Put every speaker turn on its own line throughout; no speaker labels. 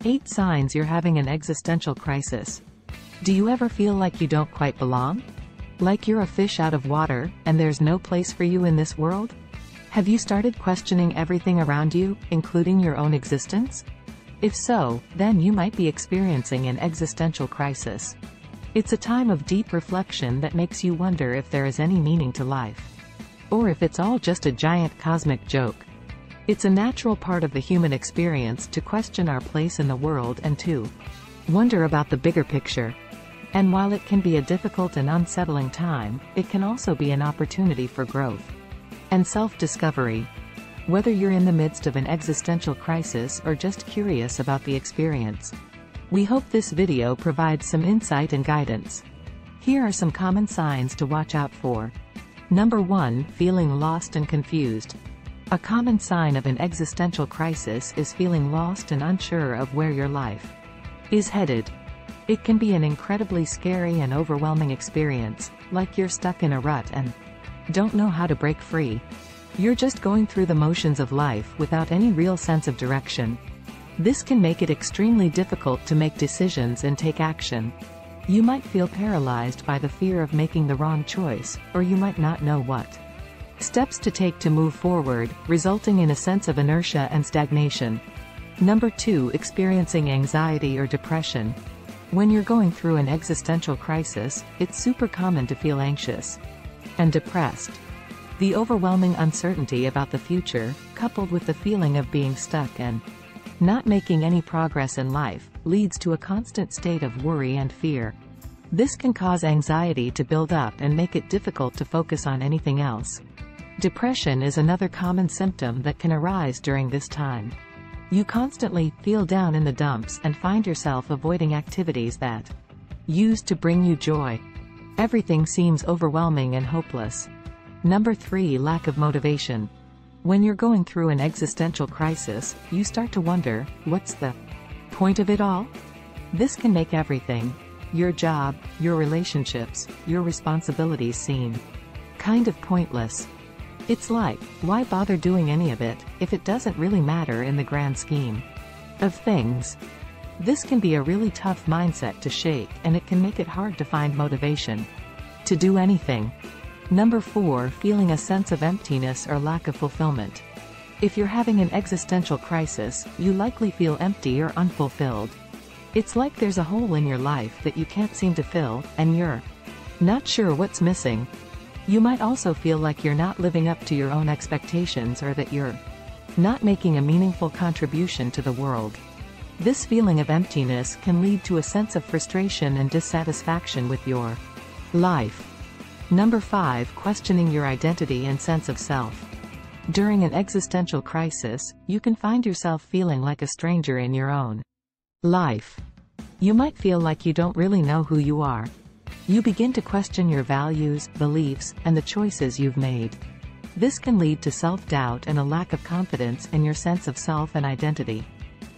8 signs you're having an existential crisis. Do you ever feel like you don't quite belong? Like you're a fish out of water, and there's no place for you in this world? Have you started questioning everything around you, including your own existence? If so, then you might be experiencing an existential crisis. It's a time of deep reflection that makes you wonder if there is any meaning to life. Or if it's all just a giant cosmic joke. It's a natural part of the human experience to question our place in the world and to wonder about the bigger picture. And while it can be a difficult and unsettling time, it can also be an opportunity for growth and self-discovery. Whether you're in the midst of an existential crisis or just curious about the experience, we hope this video provides some insight and guidance. Here are some common signs to watch out for. Number 1. Feeling lost and confused. A common sign of an existential crisis is feeling lost and unsure of where your life is headed. It can be an incredibly scary and overwhelming experience, like you're stuck in a rut and don't know how to break free. You're just going through the motions of life without any real sense of direction. This can make it extremely difficult to make decisions and take action. You might feel paralyzed by the fear of making the wrong choice, or you might not know what steps to take to move forward, resulting in a sense of inertia and stagnation. Number 2. Experiencing anxiety or depression. When you're going through an existential crisis, it's super common to feel anxious and depressed. The overwhelming uncertainty about the future, coupled with the feeling of being stuck and not making any progress in life, leads to a constant state of worry and fear. This can cause anxiety to build up and make it difficult to focus on anything else. Depression is another common symptom that can arise during this time. You constantly feel down in the dumps and find yourself avoiding activities that used to bring you joy. Everything seems overwhelming and hopeless. Number 3. Lack of motivation. When you're going through an existential crisis, you start to wonder, what's the point of it all? This can make everything, your job, your relationships, your responsibilities seem kind of pointless. It's like, why bother doing any of it, if it doesn't really matter in the grand scheme of things? This can be a really tough mindset to shake, and it can make it hard to find motivation to do anything. Number 4. Feeling a sense of emptiness or lack of fulfillment. If you're having an existential crisis, you likely feel empty or unfulfilled. It's like there's a hole in your life that you can't seem to fill, and you're not sure what's missing. You might also feel like you're not living up to your own expectations or that you're not making a meaningful contribution to the world. This feeling of emptiness can lead to a sense of frustration and dissatisfaction with your life. Number 5. Questioning your identity and sense of self. During an existential crisis, you can find yourself feeling like a stranger in your own life. You might feel like you don't really know who you are. You begin to question your values, beliefs, and the choices you've made. This can lead to self-doubt and a lack of confidence in your sense of self and identity,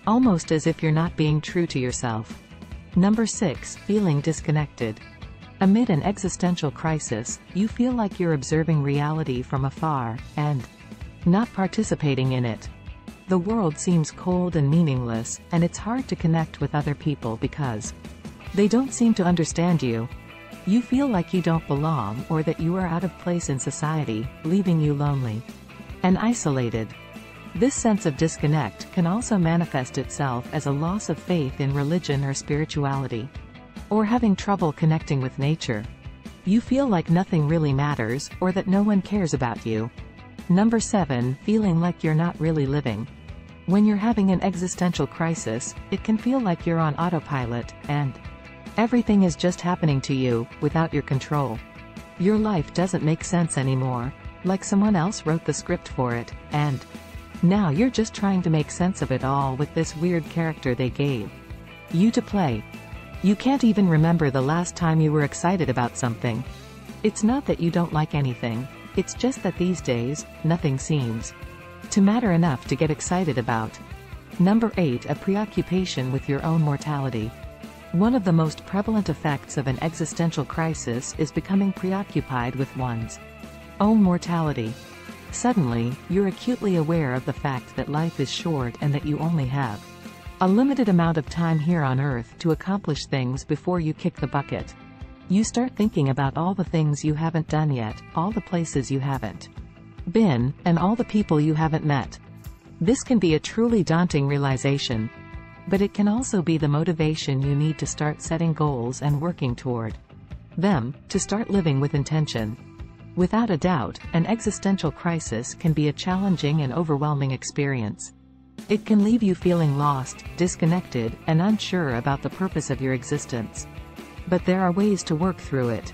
almost as if you're not being true to yourself. Number 6. Feeling disconnected. Amid an existential crisis, you feel like you're observing reality from afar, and not participating in it. The world seems cold and meaningless, and it's hard to connect with other people because they don't seem to understand you. You feel like you don't belong or that you are out of place in society, leaving you lonely and isolated. This sense of disconnect can also manifest itself as a loss of faith in religion or spirituality, or having trouble connecting with nature. You feel like nothing really matters, or that no one cares about you. Number 7. Feeling like you're not really living. When you're having an existential crisis, it can feel like you're on autopilot, and everything is just happening to you, without your control. Your life doesn't make sense anymore, like someone else wrote the script for it, and now you're just trying to make sense of it all with this weird character they gave you to play. You can't even remember the last time you were excited about something. It's not that you don't like anything, it's just that these days, nothing seems to matter enough to get excited about. Number 8. A preoccupation with your own mortality. One of the most prevalent effects of an existential crisis is becoming preoccupied with one's own mortality. Suddenly, you're acutely aware of the fact that life is short and that you only have A limited amount of time here on Earth to accomplish things before you kick the bucket. You start thinking about all the things you haven't done yet, all the places you haven't been, and all the people you haven't met. This can be a truly daunting realization, but it can also be the motivation you need to start setting goals and working toward them, to start living with intention. Without a doubt, an existential crisis can be a challenging and overwhelming experience. It can leave you feeling lost, disconnected, and unsure about the purpose of your existence. But there are ways to work through it.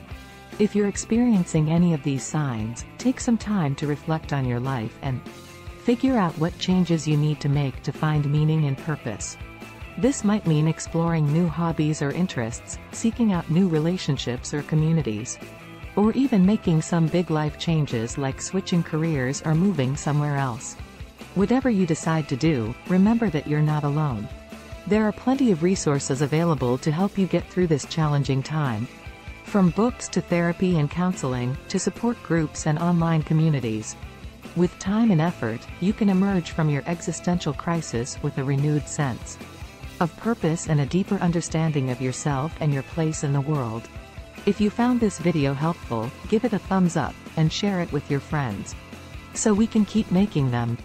If you're experiencing any of these signs, take some time to reflect on your life and figure out what changes you need to make to find meaning and purpose. This might mean exploring new hobbies or interests, seeking out new relationships or communities, or even making some big life changes like switching careers or moving somewhere else. Whatever you decide to do, remember that you're not alone. There are plenty of resources available to help you get through this challenging time. From books to therapy and counseling, to support groups and online communities. With time and effort, you can emerge from your existential crisis with a renewed sense of purpose and a deeper understanding of yourself and your place in the world. If you found this video helpful, give it a thumbs up, and share it with your friends, so we can keep making them.